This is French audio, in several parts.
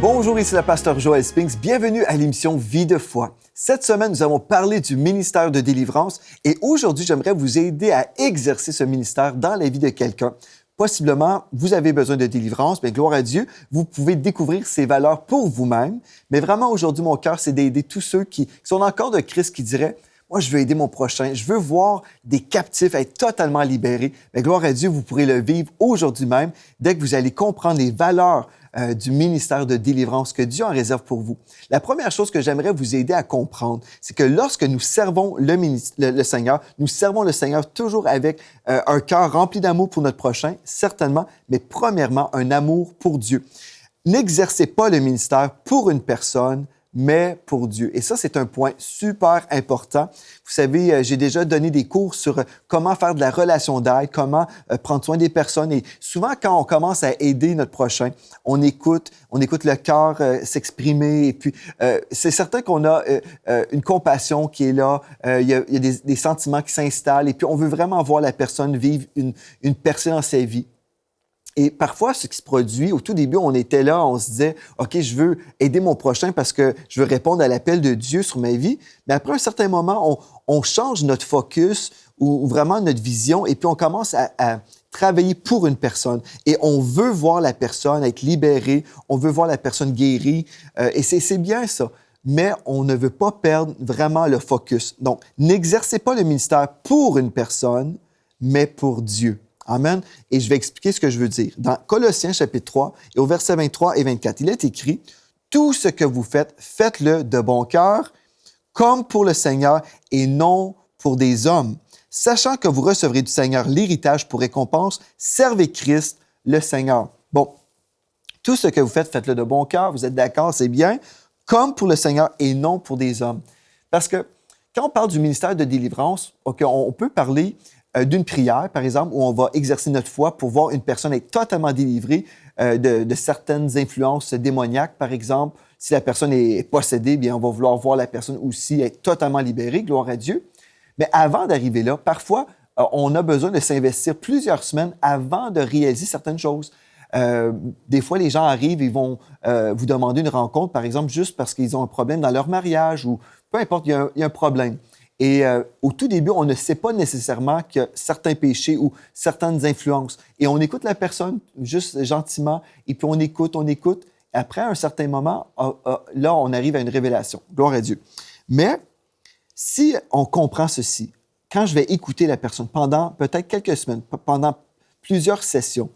Bonjour, ici le pasteur Joël Spinks. Bienvenue à l'émission Vie de foi. Cette semaine, nous avons parlé du ministère de délivrance et aujourd'hui, j'aimerais vous aider à exercer ce ministère dans la vie de quelqu'un. Possiblement, vous avez besoin de délivrance, mais gloire à Dieu, vous pouvez découvrir ces valeurs pour vous-même. Mais vraiment, aujourd'hui, mon cœur, c'est d'aider tous ceux qui sont encore de Christ, qui diraient « Moi, je veux aider mon prochain, je veux voir des captifs être totalement libérés. » Mais gloire à Dieu, vous pourrez le vivre aujourd'hui même, dès que vous allez comprendre les valeurs du ministère de délivrance que Dieu en réserve pour vous. La première chose que j'aimerais vous aider à comprendre, c'est que lorsque nous servons le Seigneur, nous servons le Seigneur toujours avec un cœur rempli d'amour pour notre prochain, certainement, mais premièrement, un amour pour Dieu. N'exercez pas le ministère pour une personne, mais pour Dieu. Et ça, c'est un point super important. Vous savez, j'ai déjà donné des cours sur comment faire de la relation d'aide, comment prendre soin des personnes. Et souvent, quand on commence à aider notre prochain, on écoute le cœur s'exprimer. Et puis, c'est certain qu'on a une compassion qui est là. Il y a des sentiments qui s'installent. Et puis, on veut vraiment voir la personne vivre une percée dans sa vie. Et parfois, ce qui se produit, au tout début, on était là, on se disait « OK, je veux aider mon prochain parce que je veux répondre à l'appel de Dieu sur ma vie. » Mais après un certain moment, on change notre focus ou vraiment notre vision et puis on commence à travailler pour une personne. Et on veut voir la personne être libérée, on veut voir la personne guérie. Et c'est bien ça. Mais on ne veut pas perdre vraiment le focus. Donc, n'exercez pas le ministère pour une personne, mais pour Dieu. Amen. Et je vais expliquer ce que je veux dire. Dans Colossiens chapitre 3 et au verset 23 et 24, il est écrit « Tout ce que vous faites, faites-le de bon cœur, comme pour le Seigneur et non pour des hommes. Sachant que vous recevrez du Seigneur l'héritage pour récompense, servez Christ, le Seigneur. » Bon, tout ce que vous faites, faites-le de bon cœur. Vous êtes d'accord, c'est bien. Comme pour le Seigneur et non pour des hommes. Parce que quand on parle du ministère de délivrance, okay, on peut parler d'une prière, par exemple, où on va exercer notre foi pour voir une personne être totalement délivrée de certaines influences démoniaques, par exemple. Si la personne est possédée, bien, on va vouloir voir la personne aussi être totalement libérée, gloire à Dieu. Mais avant d'arriver là, parfois, on a besoin de s'investir plusieurs semaines avant de réaliser certaines choses. Des fois, les gens arrivent, ils vont vous demander une rencontre, par exemple, juste parce qu'ils ont un problème dans leur mariage ou peu importe, il y a un problème. Et au tout début, on ne sait pas nécessairement qu'il y a certains péchés ou certaines influences. Et on écoute la personne juste gentiment, et puis on écoute. Après, à un certain moment, là, on arrive à une révélation. Gloire à Dieu. Mais si on comprend ceci, quand je vais écouter la personne pendant peut-être quelques semaines, pendant plusieurs sessions,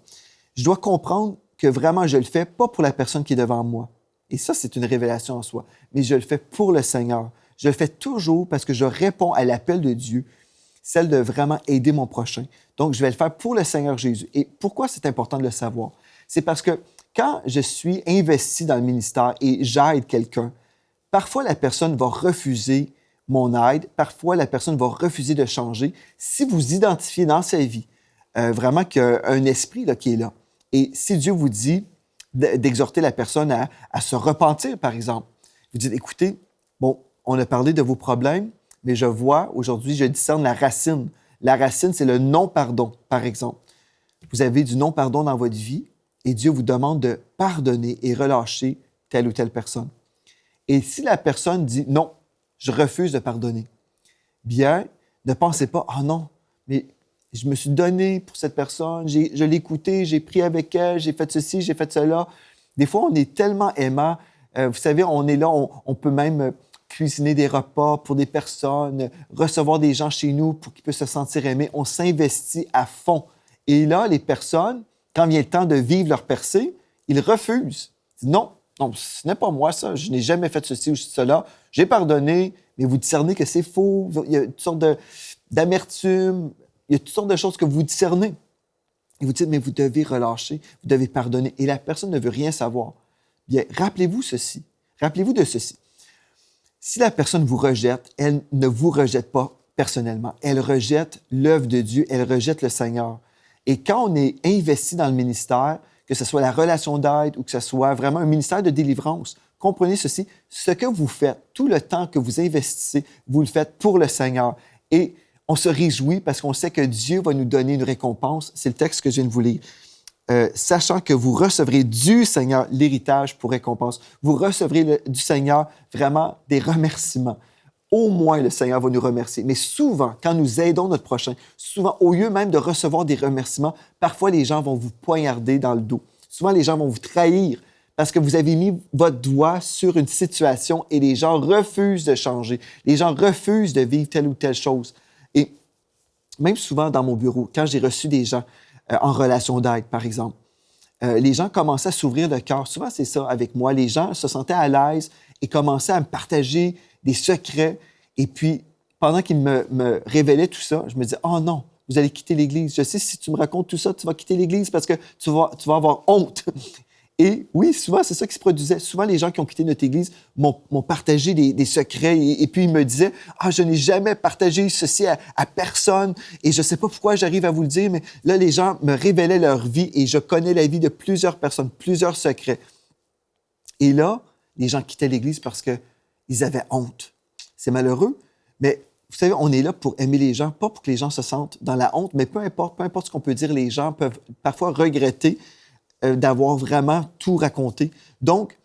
je dois comprendre que vraiment, je le fais pas pour la personne qui est devant moi. Et ça, c'est une révélation en soi. Mais je le fais pour le Seigneur. Je le fais toujours parce que je réponds à l'appel de Dieu, celle de vraiment aider mon prochain. Donc, je vais le faire pour le Seigneur Jésus. Et pourquoi c'est important de le savoir? C'est parce que quand je suis investi dans le ministère et j'aide quelqu'un, parfois la personne va refuser mon aide, parfois la personne va refuser de changer. Si vous identifiez dans sa vie vraiment qu'il y a un esprit là, qui est là, et si Dieu vous dit d'exhorter la personne à se repentir, par exemple, vous dites, écoutez, bon, on a parlé de vos problèmes, mais je vois, aujourd'hui, je discerne la racine. La racine, c'est le non-pardon, par exemple. Vous avez du non-pardon dans votre vie et Dieu vous demande de pardonner et relâcher telle ou telle personne. Et si la personne dit « Non, je refuse de pardonner », bien, ne pensez pas « Ah non, mais je me suis donné pour cette personne, je l'ai écoutée, j'ai prié avec elle, j'ai fait ceci, j'ai fait cela. » Des fois, on est tellement aimant. Vous savez, on est là, on peut même cuisiner des repas pour des personnes, recevoir des gens chez nous pour qu'ils puissent se sentir aimés. On s'investit à fond. Et là, les personnes, quand vient le temps de vivre leur percée, ils refusent. Ils disent, non, ce n'est pas moi ça, je n'ai jamais fait ceci ou cela. J'ai pardonné, mais vous discernez que c'est faux. Il y a toutes sortes d'amertume, il y a toutes sortes de choses que vous discernez. Et vous dites, mais vous devez relâcher, vous devez pardonner. Et la personne ne veut rien savoir. Bien, rappelez-vous ceci. Rappelez-vous de ceci. Si la personne vous rejette, elle ne vous rejette pas personnellement. Elle rejette l'œuvre de Dieu, elle rejette le Seigneur. Et quand on est investi dans le ministère, que ce soit la relation d'aide ou que ce soit vraiment un ministère de délivrance, comprenez ceci, ce que vous faites, tout le temps que vous investissez, vous le faites pour le Seigneur. Et on se réjouit parce qu'on sait que Dieu va nous donner une récompense. C'est le texte que je viens de vous lire. sachant que vous recevrez du Seigneur l'héritage pour récompense. Vous recevrez du Seigneur vraiment des remerciements. Au moins, le Seigneur va nous remercier. Mais souvent, quand nous aidons notre prochain, souvent, au lieu même de recevoir des remerciements, parfois les gens vont vous poignarder dans le dos. Souvent, les gens vont vous trahir parce que vous avez mis votre doigt sur une situation et les gens refusent de changer. Les gens refusent de vivre telle ou telle chose. Et même souvent dans mon bureau, quand j'ai reçu des gens en relation d'aide, par exemple, les gens commençaient à s'ouvrir le cœur. Souvent, c'est ça avec moi. Les gens se sentaient à l'aise et commençaient à me partager des secrets. Et puis, pendant qu'ils me révélaient tout ça, je me disais, « Oh non, vous allez quitter l'Église. Je sais, si tu me racontes tout ça, tu vas quitter l'Église parce que tu vas avoir honte. » Et oui, souvent, c'est ça qui se produisait. Souvent, les gens qui ont quitté notre Église m'ont partagé des secrets et puis ils me disaient, « Ah, je n'ai jamais partagé ceci à personne et je ne sais pas pourquoi j'arrive à vous le dire, mais là, les gens me révélaient leur vie et je connais la vie de plusieurs personnes, plusieurs secrets. » Et là, les gens quittaient l'Église parce qu'ils avaient honte. C'est malheureux, mais vous savez, on est là pour aimer les gens, pas pour que les gens se sentent dans la honte, mais peu importe ce qu'on peut dire, les gens peuvent parfois regretter d'avoir vraiment tout raconté. Donc,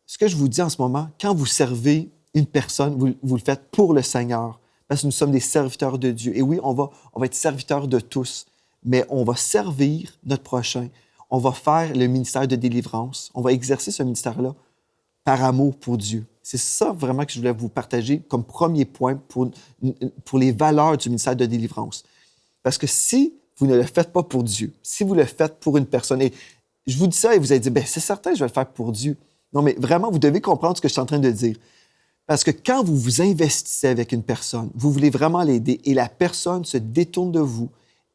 ce que je vous dis en ce moment, quand vous servez une personne, vous le faites pour le Seigneur, parce que nous sommes des serviteurs de Dieu. Et oui, on va être serviteurs de tous, mais on va servir notre prochain. On va faire le ministère de délivrance. On va exercer ce ministère-là par amour pour Dieu. C'est ça vraiment que je voulais vous partager comme premier point pour les valeurs du ministère de délivrance. Parce que si vous ne le faites pas pour Dieu, si vous le faites pour une personne, et je vous dis ça et vous allez dire, bien, c'est certain, je vais le faire pour Dieu. Non, mais vraiment, vous devez comprendre ce que je suis en train de dire. Parce que quand vous vous investissez avec une personne, vous voulez vraiment l'aider et la personne se détourne de vous,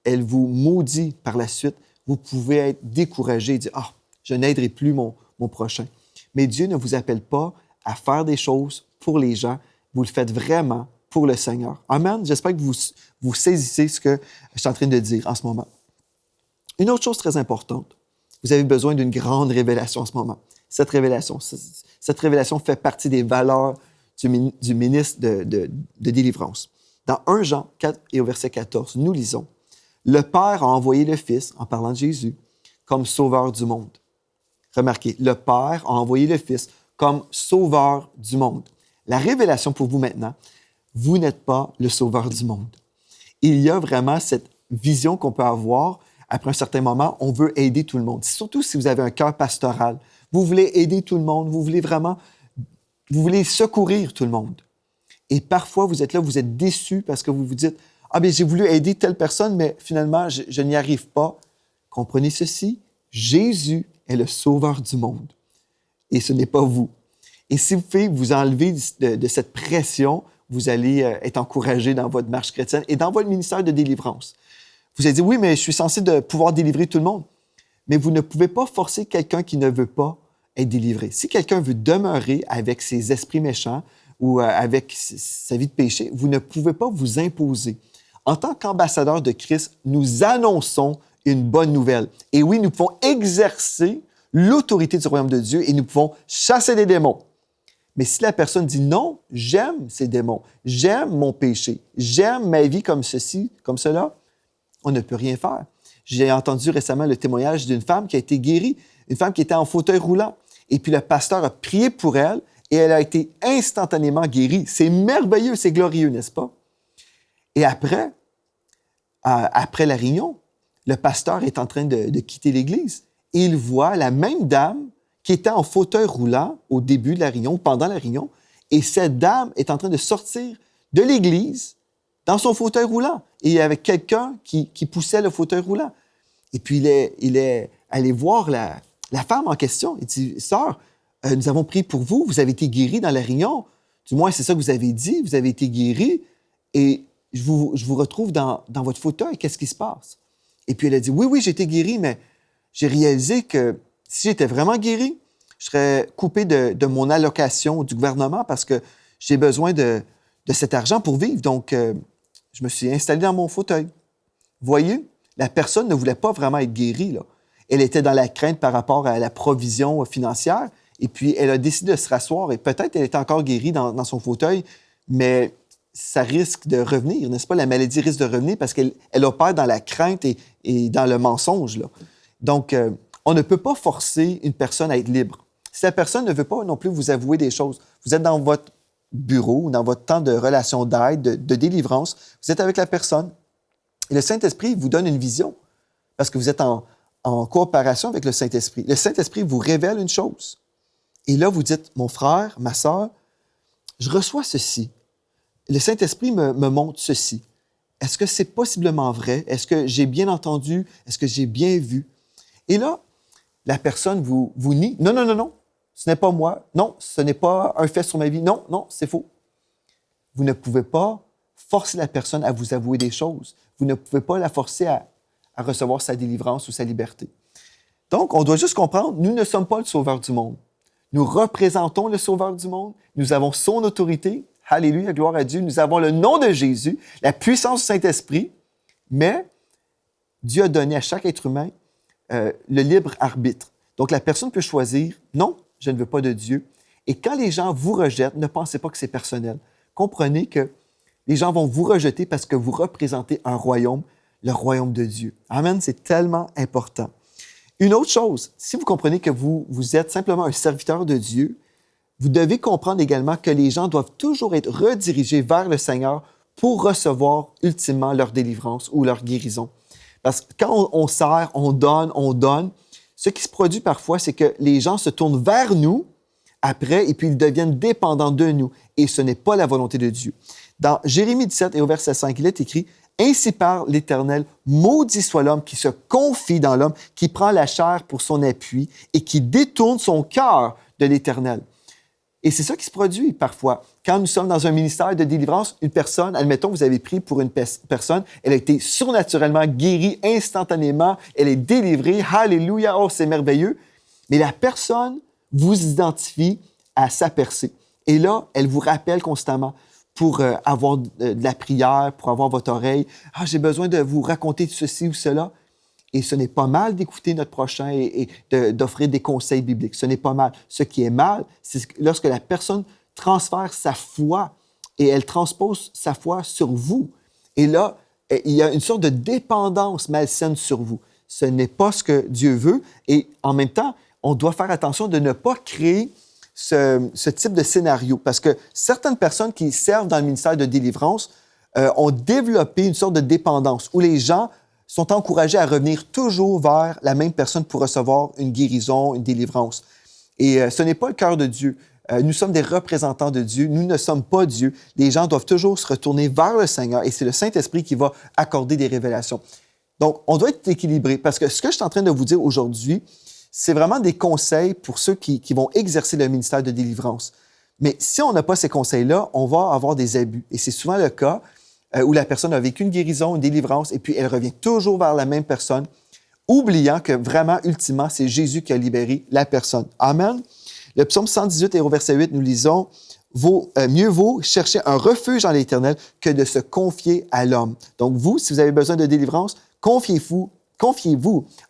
elle vous maudit par la suite, vous pouvez être découragé et dire, « Ah, je n'aiderai plus mon prochain. » Mais Dieu ne vous appelle pas à faire des choses pour les gens. Vous le faites vraiment pour le Seigneur. Amen. J'espère que vous saisissez ce que je suis en train de dire en ce moment. Une autre chose très importante, vous avez besoin d'une grande révélation en ce moment. Cette révélation fait partie des valeurs du ministre de délivrance. Dans 1 Jean 4 et au verset 14, nous lisons, « Le Père a envoyé le Fils, en parlant de Jésus, comme sauveur du monde. » Remarquez, le Père a envoyé le Fils comme sauveur du monde. La révélation pour vous maintenant, vous n'êtes pas le sauveur du monde. Il y a vraiment cette vision qu'on peut avoir. Après un certain moment, on veut aider tout le monde. Surtout si vous avez un cœur pastoral. Vous voulez aider tout le monde. Vous voulez secourir tout le monde. Et parfois, vous êtes là, vous êtes déçus parce que vous vous dites, « Ah bien, j'ai voulu aider telle personne, mais finalement, je n'y arrive pas. » Comprenez ceci, Jésus est le sauveur du monde. Et ce n'est pas vous. Et si vous pouvez vous enlever de cette pression, vous allez être encouragé dans votre marche chrétienne et dans votre ministère de délivrance. Vous allez dire, oui, mais je suis censé de pouvoir délivrer tout le monde. Mais vous ne pouvez pas forcer quelqu'un qui ne veut pas être délivré. Si quelqu'un veut demeurer avec ses esprits méchants ou avec sa vie de péché, vous ne pouvez pas vous imposer. En tant qu'ambassadeur de Christ, nous annonçons une bonne nouvelle. Et oui, nous pouvons exercer l'autorité du royaume de Dieu et nous pouvons chasser des démons. Mais si la personne dit non, j'aime ces démons, j'aime mon péché, j'aime ma vie comme ceci, comme cela, on ne peut rien faire. J'ai entendu récemment le témoignage d'une femme qui a été guérie, une femme qui était en fauteuil roulant. Et puis le pasteur a prié pour elle et elle a été instantanément guérie. C'est merveilleux, c'est glorieux, n'est-ce pas? Et après la réunion, le pasteur est en train de quitter l'Église et il voit la même dame qui était en fauteuil roulant au début de la réunion, ou pendant la réunion, et cette dame est en train de sortir de l'Église dans son fauteuil roulant. Et il y avait quelqu'un qui poussait le fauteuil roulant. Et puis, il est allé voir la femme en question. Il dit, « Sœur, nous avons prié pour vous, vous avez été guérie dans la réunion. Du moins, c'est ça que vous avez dit, vous avez été guérie. Et je vous retrouve dans votre fauteuil, qu'est-ce qui se passe? » Et puis, elle a dit, « Oui, j'ai été guérie, mais j'ai réalisé que si j'étais vraiment guérie, je serais coupée de mon allocation du gouvernement parce que j'ai besoin de cet argent pour vivre. Donc, je me suis installée dans mon fauteuil. » Vous voyez, la personne ne voulait pas vraiment être guérie, là. Elle était dans la crainte par rapport à la provision financière et puis elle a décidé de se rasseoir et peut-être elle était encore guérie dans son fauteuil, mais ça risque de revenir, n'est-ce pas? La maladie risque de revenir parce qu'elle opère dans la crainte et dans le mensonge, là. Donc, on ne peut pas forcer une personne à être libre. Si la personne ne veut pas non plus vous avouer des choses, vous êtes dans votre bureau ou dans votre temps de relation d'aide, de délivrance, vous êtes avec la personne et le Saint-Esprit vous donne une vision parce que vous êtes en coopération avec le Saint-Esprit. Le Saint-Esprit vous révèle une chose. Et là, vous dites, mon frère, ma sœur, je reçois ceci. Le Saint-Esprit me montre ceci. Est-ce que c'est possiblement vrai? Est-ce que j'ai bien entendu? Est-ce que j'ai bien vu? Et là, la personne vous nie. Non, non, non, non, ce n'est pas moi. Non, ce n'est pas un fait sur ma vie. Non, non, c'est faux. Vous ne pouvez pas forcer la personne à vous avouer des choses. Vous ne pouvez pas la forcer à recevoir sa délivrance ou sa liberté. Donc, on doit juste comprendre, nous ne sommes pas le sauveur du monde. Nous représentons le sauveur du monde. Nous avons son autorité. Alléluia, gloire à Dieu. Nous avons le nom de Jésus, la puissance du Saint-Esprit, mais Dieu a donné à chaque être humain le libre arbitre. Donc, la personne peut choisir, non, je ne veux pas de Dieu. Et quand les gens vous rejettent, ne pensez pas que c'est personnel. Comprenez que les gens vont vous rejeter parce que vous représentez un royaume, le royaume de Dieu. Amen, c'est tellement important. Une autre chose, si vous comprenez que vous êtes simplement un serviteur de Dieu, vous devez comprendre également que les gens doivent toujours être redirigés vers le Seigneur pour recevoir ultimement leur délivrance ou leur guérison. Parce que quand on sert, on donne, ce qui se produit parfois, c'est que les gens se tournent vers nous après et puis ils deviennent dépendants de nous. Et ce n'est pas la volonté de Dieu. Dans Jérémie 17 et au verset 5, il est écrit « Ainsi parle l'Éternel, maudit soit l'homme qui se confie dans l'homme, qui prend la chair pour son appui et qui détourne son cœur de l'Éternel. » Et c'est ça qui se produit parfois. Quand nous sommes dans un ministère de délivrance, une personne, admettons, vous avez pris pour une personne, elle a été surnaturellement guérie instantanément, elle est délivrée, alléluia, oh, c'est merveilleux. Mais la personne vous identifie à sa percée. Et là, elle vous rappelle constamment pour avoir de la prière, pour avoir votre oreille. « Ah, j'ai besoin de vous raconter ceci ou cela. » Et ce n'est pas mal d'écouter notre prochain et d'offrir des conseils bibliques. Ce n'est pas mal. Ce qui est mal, c'est lorsque la personne transfère sa foi et elle transpose sa foi sur vous. Et là, il y a une sorte de dépendance malsaine sur vous. Ce n'est pas ce que Dieu veut. Et en même temps, on doit faire attention de ne pas créer ce type de scénario. Parce que certaines personnes qui servent dans le ministère de délivrance ont développé une sorte de dépendance où les gens sont encouragés à revenir toujours vers la même personne pour recevoir une guérison, une délivrance. Et ce n'est pas le cœur de Dieu. Nous sommes des représentants de Dieu. Nous ne sommes pas Dieu. Les gens doivent toujours se retourner vers le Seigneur et c'est le Saint-Esprit qui va accorder des révélations. Donc, on doit être équilibré parce que ce que je suis en train de vous dire aujourd'hui, c'est vraiment des conseils pour ceux qui vont exercer le ministère de délivrance. Mais si on n'a pas ces conseils-là, on va avoir des abus. Et c'est souvent le cas où la personne a vécu une guérison, une délivrance, et puis elle revient toujours vers la même personne, oubliant que vraiment, ultimement, c'est Jésus qui a libéré la personne. Amen. Le psaume 118 et au verset 8, nous lisons « Mieux vaut chercher un refuge en l'Éternel que de se confier à l'homme. » Donc vous, si vous avez besoin de délivrance, confiez-vous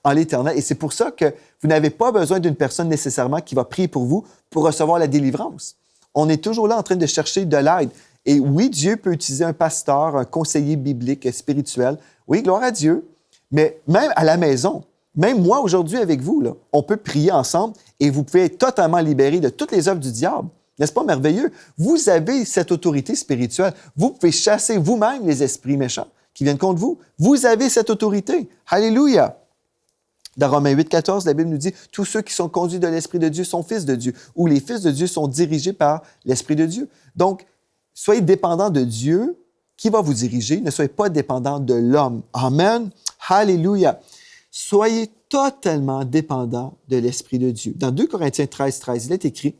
en l'Éternel. Et c'est pour ça que vous n'avez pas besoin d'une personne nécessairement qui va prier pour vous pour recevoir la délivrance. On est toujours là en train de chercher de l'aide. Et oui, Dieu peut utiliser un pasteur, un conseiller biblique, spirituel. Oui, gloire à Dieu. Mais même à la maison, même moi aujourd'hui avec vous, là, on peut prier ensemble et vous pouvez être totalement libérés de toutes les œuvres du diable. N'est-ce pas merveilleux? Vous avez cette autorité spirituelle. Vous pouvez chasser vous-même les esprits méchants qui viennent contre vous. Vous avez cette autorité. Alléluia! Dans Romains 8, 14, la Bible nous dit « Tous ceux qui sont conduits de l'Esprit de Dieu sont fils de Dieu » ou « Les fils de Dieu sont dirigés par l'Esprit de Dieu ». Donc, soyez dépendants de Dieu qui va vous diriger. Ne soyez pas dépendants de l'homme. Amen. Alléluia. Soyez totalement dépendants de l'Esprit de Dieu. Dans 2 Corinthiens 13, 13, il est écrit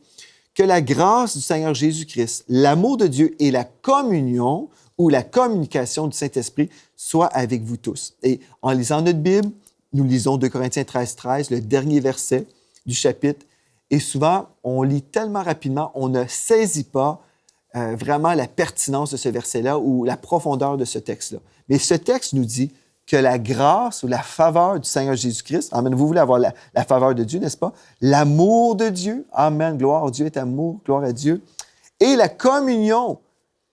que la grâce du Seigneur Jésus-Christ, l'amour de Dieu et la communion ou la communication du Saint-Esprit soient avec vous tous. Et en lisant notre Bible, nous lisons 2 Corinthiens 13, 13, le dernier verset du chapitre. Et souvent, on lit tellement rapidement, on ne saisit pas vraiment la pertinence de ce verset-là ou la profondeur de ce texte-là. Mais ce texte nous dit que la grâce ou la faveur du Seigneur Jésus-Christ, amen, vous voulez avoir la faveur de Dieu, n'est-ce pas? L'amour de Dieu, amen, gloire, Dieu est amour, gloire à Dieu, et la communion.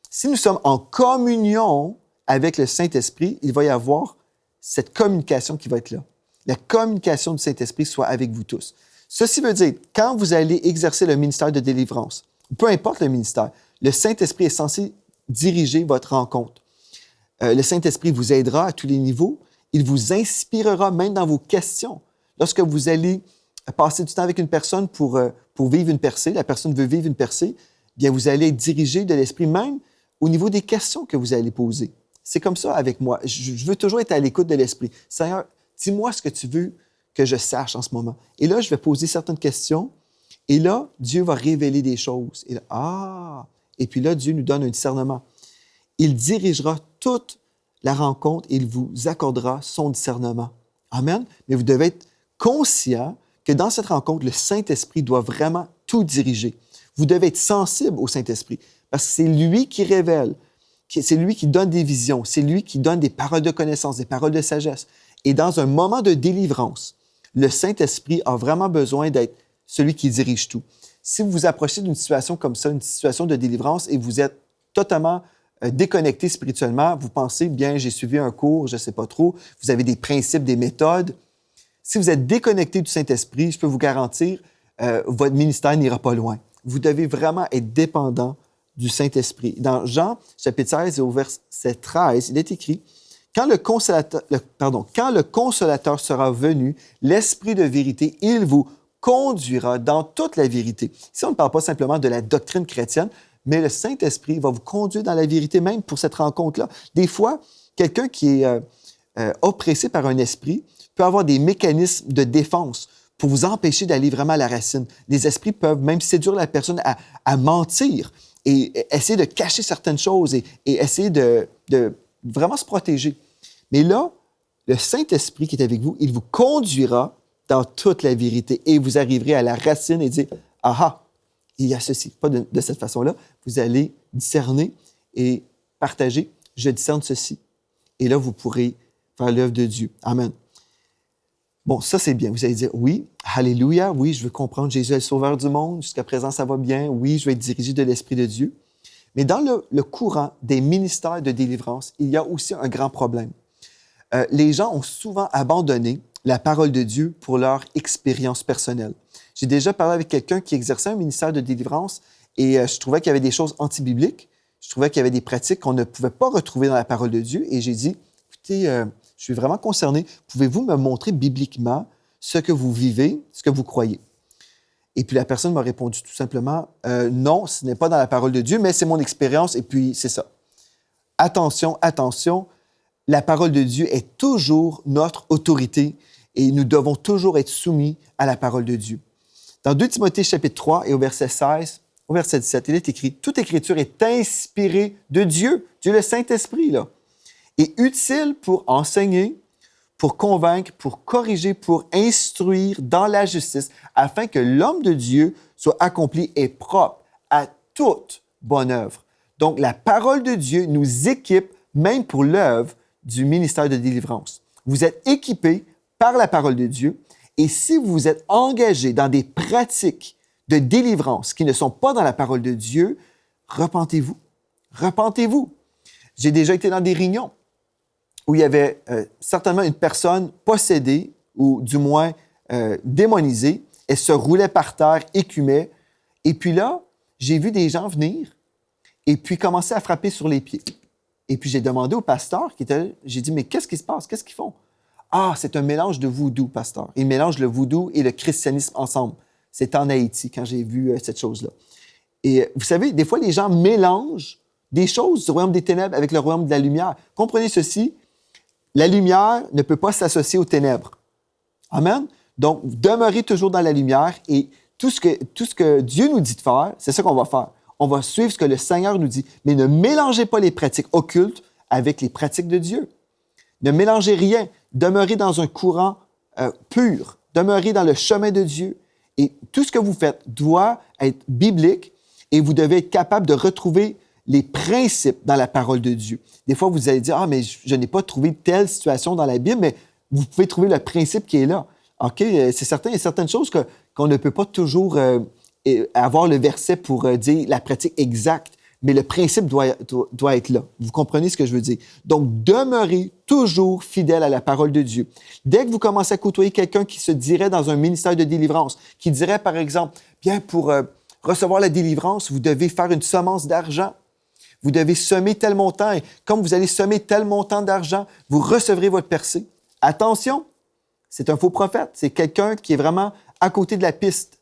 Si nous sommes en communion avec le Saint-Esprit, il va y avoir cette communication qui va être là. la communication du Saint-Esprit soit avec vous tous. Ceci veut dire, quand vous allez exercer le ministère de délivrance, peu importe le ministère, le Saint-Esprit est censé diriger votre rencontre. Le Saint-Esprit vous aidera à tous les niveaux. Il vous inspirera même dans vos questions. Lorsque vous allez passer du temps avec une personne pour vivre une percée, la personne veut vivre une percée, bien vous allez être dirigé de l'Esprit même au niveau des questions que vous allez poser. C'est comme ça avec moi. Je veux toujours être à l'écoute de l'Esprit. Seigneur, dis-moi ce que tu veux que je sache en ce moment. Et là, je vais poser certaines questions. Et là, Dieu va révéler des choses. Et là, Et puis là, Dieu nous donne un discernement. Il dirigera toute la rencontre et il vous accordera son discernement. Amen. Mais vous devez être conscient que dans cette rencontre, le Saint-Esprit doit vraiment tout diriger. Vous devez être sensible au Saint-Esprit parce que c'est lui qui révèle, c'est lui qui donne des visions, c'est lui qui donne des paroles de connaissance, des paroles de sagesse. Et dans un moment de délivrance, le Saint-Esprit a vraiment besoin d'être celui qui dirige tout. Si vous vous approchez d'une situation comme ça, une situation de délivrance, et vous êtes totalement déconnecté spirituellement, vous pensez, bien, j'ai suivi un cours, je ne sais pas trop, vous avez des principes, des méthodes. Si vous êtes déconnecté du Saint-Esprit, je peux vous garantir, votre ministère n'ira pas loin. Vous devez vraiment être dépendant du Saint-Esprit. Dans Jean, chapitre 16, et au verset 13, il est écrit, quand le Consolateur sera venu, l'Esprit de vérité, il vous conduira dans toute la vérité. Ici, on ne parle pas simplement de la doctrine chrétienne, mais le Saint-Esprit va vous conduire dans la vérité même pour cette rencontre-là. Des fois, quelqu'un qui est oppressé par un esprit peut avoir des mécanismes de défense pour vous empêcher d'aller vraiment à la racine. Les esprits peuvent même séduire la personne à mentir et essayer de cacher certaines choses et essayer de vraiment se protéger. Mais là, le Saint-Esprit qui est avec vous, il vous conduira dans toute la vérité et vous arriverez à la racine et dire « Ah, il y a ceci ». Pas de cette façon-là. Vous allez discerner et partager « Je discerne ceci ». Et là, vous pourrez faire l'œuvre de Dieu. Amen. Bon, ça, c'est bien. Vous allez dire « Oui, alléluia, oui, je veux comprendre Jésus est le sauveur du monde. Jusqu'à présent, ça va bien. Oui, je vais être dirigé de l'Esprit de Dieu. » Mais dans le courant des ministères de délivrance, il y a aussi un grand problème. Les gens ont souvent abandonné la parole de Dieu pour leur expérience personnelle. J'ai déjà parlé avec quelqu'un qui exerçait un ministère de délivrance et je trouvais qu'il y avait des choses antibibliques. Je trouvais qu'il y avait des pratiques qu'on ne pouvait pas retrouver dans la parole de Dieu. Et j'ai dit, écoutez, je suis vraiment concerné. Pouvez-vous me montrer bibliquement ce que vous vivez, ce que vous croyez? Et puis la personne m'a répondu tout simplement, non, ce n'est pas dans la parole de Dieu, mais c'est mon expérience et puis c'est ça. Attention, attention, la parole de Dieu est toujours notre autorité et nous devons toujours être soumis à la parole de Dieu. Dans 2 Timothée chapitre 3 et au verset 16, au verset 17, il est écrit « Toute écriture est inspirée de Dieu, Dieu le Saint-Esprit, là, et utile pour enseigner, pour convaincre, pour corriger, pour instruire dans la justice, afin que l'homme de Dieu soit accompli et propre à toute bonne œuvre. » Donc, la parole de Dieu nous équipe même pour l'œuvre du ministère de délivrance. Vous êtes équipés par la parole de Dieu et si vous êtes engagés dans des pratiques de délivrance qui ne sont pas dans la parole de Dieu, repentez-vous. Repentez-vous. J'ai déjà été dans des réunions où il y avait certainement une personne possédée ou du moins démonisée. Elle se roulait par terre, écumait. Et puis là, j'ai vu des gens venir et puis commencer à frapper sur les pieds. Et puis j'ai demandé au pasteur qui était là, j'ai dit, mais qu'est-ce qui se passe? Qu'est-ce qu'ils font? Ah, c'est un mélange de voodoo, pasteur. Ils mélangent le voodoo et le christianisme ensemble. C'est en Haïti quand j'ai vu cette chose-là. Et vous savez, des fois, les gens mélangent des choses du royaume des ténèbres avec le royaume de la lumière. Comprenez ceci, la lumière ne peut pas s'associer aux ténèbres. Amen? Donc, demeurez toujours dans la lumière et tout ce que Dieu nous dit de faire, c'est ça qu'on va faire. On va suivre ce que le Seigneur nous dit. Mais ne mélangez pas les pratiques occultes avec les pratiques de Dieu. Ne mélangez rien. Demeurez dans un courant pur. Demeurez dans le chemin de Dieu. Et tout ce que vous faites doit être biblique et vous devez être capable de retrouver les principes dans la parole de Dieu. Des fois, vous allez dire, « Ah, mais je n'ai pas trouvé telle situation dans la Bible, mais vous pouvez trouver le principe qui est là. » OK, c'est certain, il y a certaines choses qu'on ne peut pas toujours avoir le verset pour dire la pratique exacte, mais le principe doit être là. Vous comprenez ce que je veux dire? Donc, demeurez toujours fidèle à la parole de Dieu. Dès que vous commencez à côtoyer quelqu'un qui se dirait dans un ministère de délivrance, qui dirait, par exemple, bien, pour recevoir la délivrance, vous devez faire une semence d'argent. Vous devez semer tel montant, et comme vous allez semer tel montant d'argent, vous recevrez votre percée. Attention, c'est un faux prophète. C'est quelqu'un qui est vraiment à côté de la piste.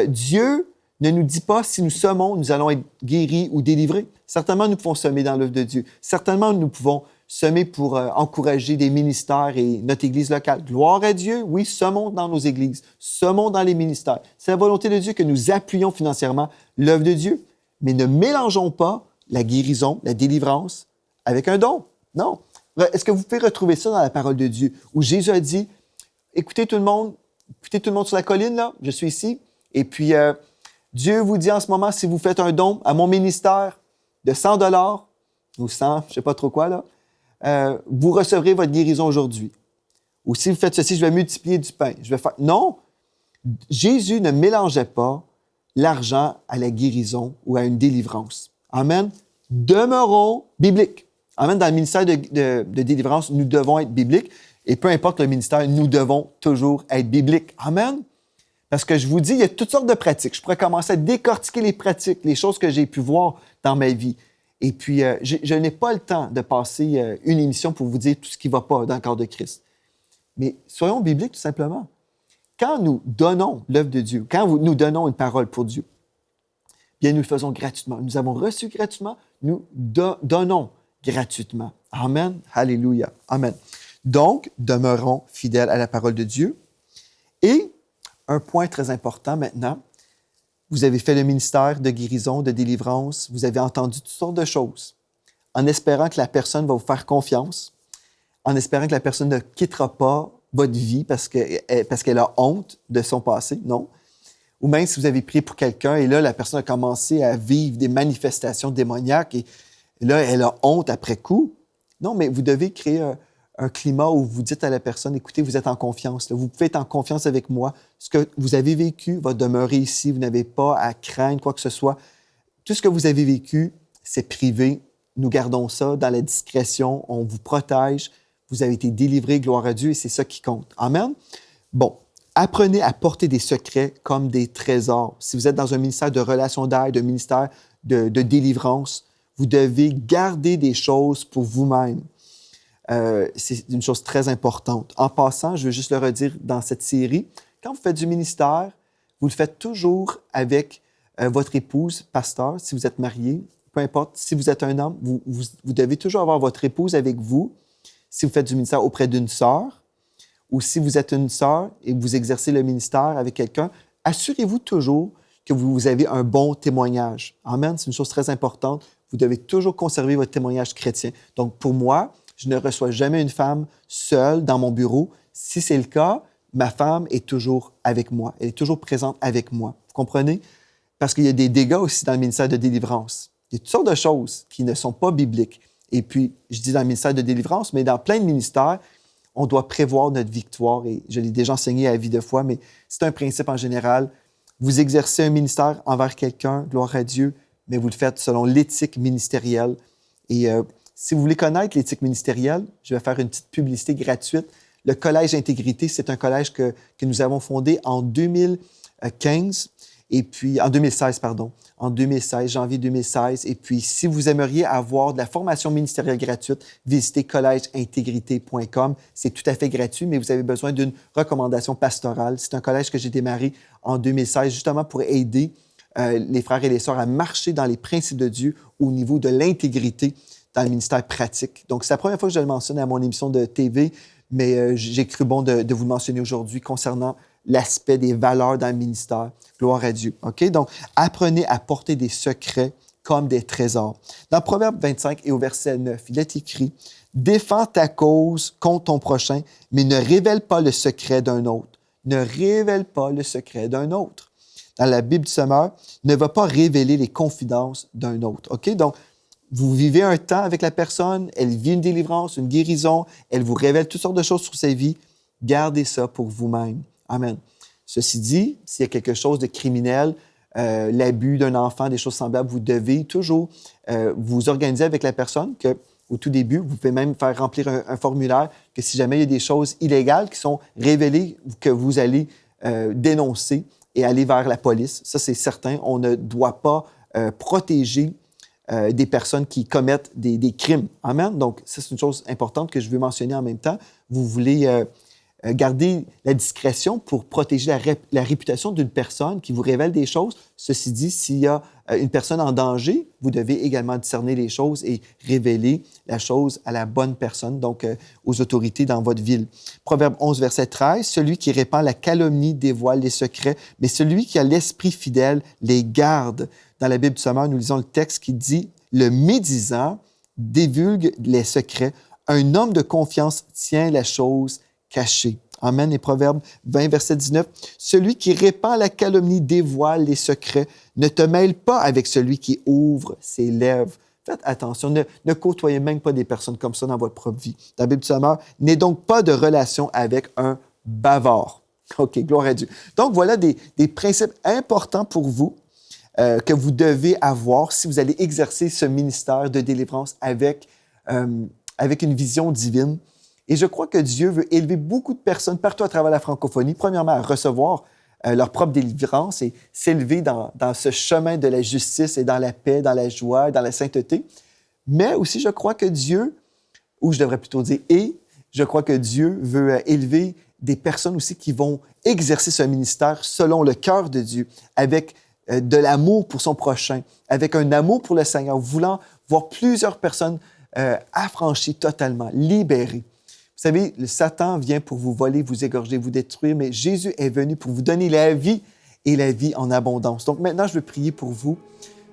Dieu ne nous dit pas si nous semons, nous allons être guéris ou délivrés. Certainement, nous pouvons semer dans l'œuvre de Dieu. Certainement, nous pouvons semer pour encourager des ministères et notre Église locale. Gloire à Dieu, oui, semons dans nos églises, semons dans les ministères. C'est la volonté de Dieu que nous appuyons financièrement l'œuvre de Dieu. Mais ne mélangeons pas la guérison, la délivrance avec un don. Non. Est-ce que vous pouvez retrouver ça dans la parole de Dieu, où Jésus a dit, écoutez tout le monde sur la colline, là, je suis ici, et puis Dieu vous dit en ce moment, si vous faites un don à mon ministère de 100 $ ou 100, je ne sais pas trop quoi, là, vous recevrez votre guérison aujourd'hui. Ou si vous faites ceci, je vais multiplier du pain. Je vais faire... Non, Jésus ne mélangeait pas l'argent à la guérison ou à une délivrance. Amen. Demeurons bibliques. Amen. Dans le ministère de délivrance, nous devons être bibliques. Et peu importe le ministère, nous devons toujours être bibliques. Amen. Parce que je vous dis, il y a toutes sortes de pratiques. Je pourrais commencer à décortiquer les pratiques, les choses que j'ai pu voir dans ma vie. Et puis, je n'ai pas le temps de passer une émission pour vous dire tout ce qui ne va pas dans le corps de Christ. Mais soyons bibliques, tout simplement. Quand nous donnons l'œuvre de Dieu, quand nous donnons une parole pour Dieu, bien, nous le faisons gratuitement. Nous avons reçu gratuitement, nous donnons gratuitement. Amen. Alléluia. Amen. Donc, demeurons fidèles à la parole de Dieu. Et un point très important maintenant, vous avez fait le ministère de guérison, de délivrance, vous avez entendu toutes sortes de choses, en espérant que la personne va vous faire confiance, en espérant que la personne ne quittera pas votre vie parce qu'elle a honte de son passé, non. Ou même si vous avez prié pour quelqu'un et là, la personne a commencé à vivre des manifestations démoniaques et là, elle a honte après coup. Non, mais vous devez créer un climat où vous dites à la personne, écoutez, vous êtes en confiance. Là. Vous pouvez être en confiance avec moi. Ce que vous avez vécu va demeurer ici. Vous n'avez pas à craindre quoi que ce soit. Tout ce que vous avez vécu, c'est privé. Nous gardons ça dans la discrétion. On vous protège. Vous avez été délivré, gloire à Dieu, et c'est ça qui compte. Amen? Bon, apprenez à porter des secrets comme des trésors. Si vous êtes dans un ministère de relations d'aide, un ministère de délivrance, vous devez garder des choses pour vous-même. C'est une chose très importante. En passant, je veux juste le redire dans cette série, quand vous faites du ministère, vous le faites toujours avec votre épouse, pasteur, si vous êtes marié, peu importe, si vous êtes un homme, vous devez toujours avoir votre épouse avec vous si vous faites du ministère auprès d'une sœur ou si vous êtes une sœur et vous exercez le ministère avec quelqu'un, assurez-vous toujours que vous avez un bon témoignage. Amen, c'est une chose très importante. Vous devez toujours conserver votre témoignage chrétien. Donc, pour moi, je ne reçois jamais une femme seule dans mon bureau. Si c'est le cas, ma femme est toujours avec moi. Elle est toujours présente avec moi. Vous comprenez? Parce qu'il y a des dégâts aussi dans le ministère de délivrance. Il y a toutes sortes de choses qui ne sont pas bibliques. Et puis, je dis dans le ministère de délivrance, mais dans plein de ministères, on doit prévoir notre victoire. Et je l'ai déjà enseigné à Vie de foi, mais c'est un principe en général. Vous exercez un ministère envers quelqu'un, gloire à Dieu, mais vous le faites selon l'éthique ministérielle. Et si vous voulez connaître l'éthique ministérielle, je vais faire une petite publicité gratuite. Le Collège Intégrité, c'est un collège que nous avons fondé en 2015, et puis en 2016, pardon. En 2016, janvier 2016. Et puis, si vous aimeriez avoir de la formation ministérielle gratuite, visitez collègeintégrité.com. C'est tout à fait gratuit, mais vous avez besoin d'une recommandation pastorale. C'est un collège que j'ai démarré en 2016, justement pour aider les frères et les sœurs à marcher dans les principes de Dieu au niveau de l'intégrité dans le ministère pratique. Donc, c'est la première fois que je le mentionne à mon émission de TV, mais j'ai cru bon de vous le mentionner aujourd'hui concernant l'aspect des valeurs dans le ministère. Gloire à Dieu. OK? Donc, apprenez à porter des secrets comme des trésors. Dans Proverbe 25 et au verset 9, il est écrit « Défends ta cause contre ton prochain, mais ne révèle pas le secret d'un autre. » Ne révèle pas le secret d'un autre. Dans la Bible du Semeur, ne va pas révéler les confidences d'un autre. OK? Donc, vous vivez un temps avec la personne, elle vit une délivrance, une guérison, elle vous révèle toutes sortes de choses sur sa vie. Gardez ça pour vous-même. Amen. Ceci dit, s'il y a quelque chose de criminel, l'abus d'un enfant, des choses semblables, vous devez toujours vous organiser avec la personne au tout début, vous pouvez même faire remplir un formulaire que si jamais il y a des choses illégales qui sont révélées, que vous allez dénoncer et aller vers la police. Ça, c'est certain. On ne doit pas protéger des personnes qui commettent des crimes. Amen? Donc, ça, c'est une chose importante que je veux mentionner en même temps. Vous voulez garder la discrétion pour protéger la réputation d'une personne qui vous révèle des choses. Ceci dit, s'il y a une personne en danger, vous devez également discerner les choses et révéler la chose à la bonne personne, donc aux autorités dans votre ville. Proverbe 11, verset 13, « Celui qui répand la calomnie dévoile les secrets, mais celui qui a l'esprit fidèle les garde. » Dans la Bible du Sommeur, nous lisons le texte qui dit « Le médisant divulgue les secrets. Un homme de confiance tient la chose caché. » Amen. Et Proverbe 20, verset 19. « Celui qui répand la calomnie dévoile les secrets. Ne te mêle pas avec celui qui ouvre ses lèvres. » Faites attention, ne côtoyez même pas des personnes comme ça dans votre propre vie. Dans la Bible du Sommeur, « N'aie donc pas de relation avec un bavard. » OK, gloire à Dieu. Donc, voilà des principes importants pour vous que vous devez avoir si vous allez exercer ce ministère de délivrance avec une vision divine. Et je crois que Dieu veut élever beaucoup de personnes partout à travers la francophonie, premièrement, à recevoir leur propre délivrance et s'élever dans ce chemin de la justice et dans la paix, dans la joie, dans la sainteté. Mais aussi, je crois que Dieu, ou je devrais plutôt dire « je crois que Dieu veut élever des personnes aussi qui vont exercer ce ministère selon le cœur de Dieu, avec de l'amour pour son prochain, avec un amour pour le Seigneur, voulant voir plusieurs personnes affranchies totalement, libérées. Vous savez, le Satan vient pour vous voler, vous égorger, vous détruire, mais Jésus est venu pour vous donner la vie et la vie en abondance. Donc maintenant, je veux prier pour vous.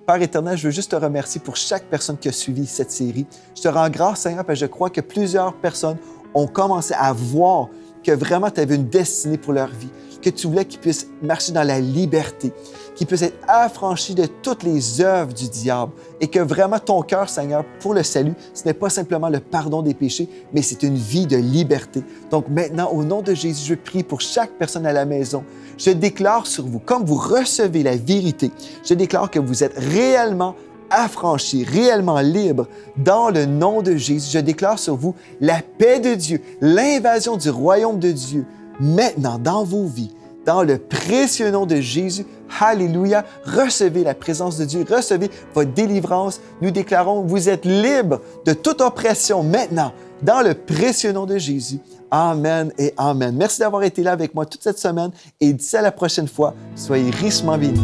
Père éternel, je veux juste te remercier pour chaque personne qui a suivi cette série. Je te rends grâce, Seigneur, parce que je crois que plusieurs personnes ont commencé à voir que vraiment tu avais une destinée pour leur vie, que tu voulais qu'ils puissent marcher dans la liberté, qu'ils puissent être affranchis de toutes les œuvres du diable et que vraiment ton cœur, Seigneur, pour le salut, ce n'est pas simplement le pardon des péchés, mais c'est une vie de liberté. Donc maintenant, au nom de Jésus, je prie pour chaque personne à la maison. Je déclare sur vous, comme vous recevez la vérité, je déclare que vous êtes réellement affranchis, réellement libres dans le nom de Jésus. Je déclare sur vous la paix de Dieu, l'invasion du royaume de Dieu, maintenant dans vos vies, dans le précieux nom de Jésus. Alléluia! Recevez la présence de Dieu, recevez votre délivrance. Nous déclarons, vous êtes libres de toute oppression maintenant, dans le précieux nom de Jésus. Amen et Amen. Merci d'avoir été là avec moi toute cette semaine et d'ici à la prochaine fois, soyez richement bénis.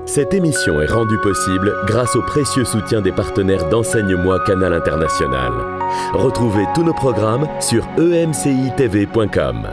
Cette émission est rendue possible grâce au précieux soutien des partenaires d'Enseigne-moi Canal International. Retrouvez tous nos programmes sur emcitv.com.